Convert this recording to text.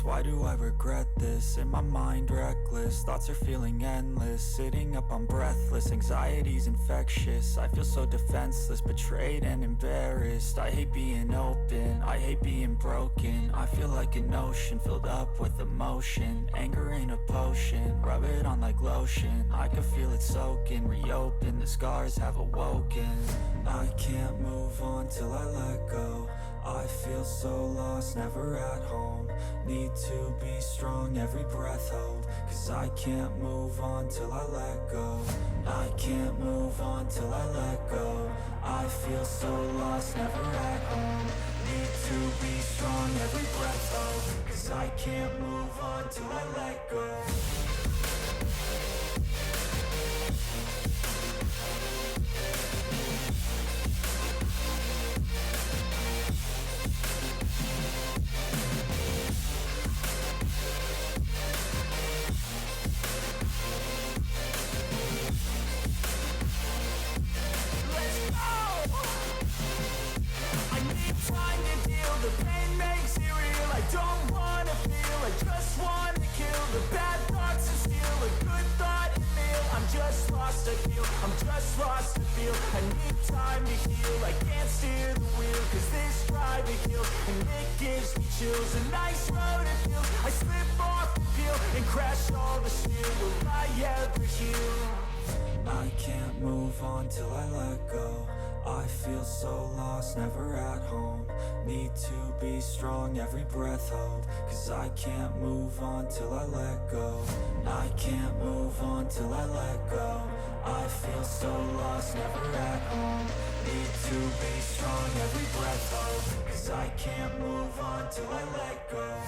why do I regret this? In my mind reckless, thoughts are feeling endless. Sitting up, I'm breathless, anxiety's infectious. I feel so defenseless, betrayed and embarrassed. I hate being open, I hate being broken. I feel like an ocean filled up with emotion. Anger ain't a potion, rub it on like lotion. I can feel it soaking, reopen, the scars have awoken. I can't move on till I let go. I feel so lost, never at home. Need to be strong, every breath hold. Cause I can't move on till I let go. I can't move on till I let go. I feel so lost, never at home. Need to be strong, every breath hold. Cause I can't move on till I let go. The pain makes it real. I don't wanna feel, I just wanna kill the bad thoughts and steal a good thought and feel. I'm just lost, I feel, I'm just lost to feel. I need time to heal, I can't steer the wheel. Cause this drive it kills, and it gives me chills. A nice road it feels, I slip off the peel and crash all the steel. Will I ever heal? I can't move on till I let go. I feel so lost, never at home. Need to be strong, every breath hold. Cause I can't move on till I let go. I can't move on till I let go. I feel so lost, never at home. Need to be strong, every breath hold. Cause I can't move on till I let go.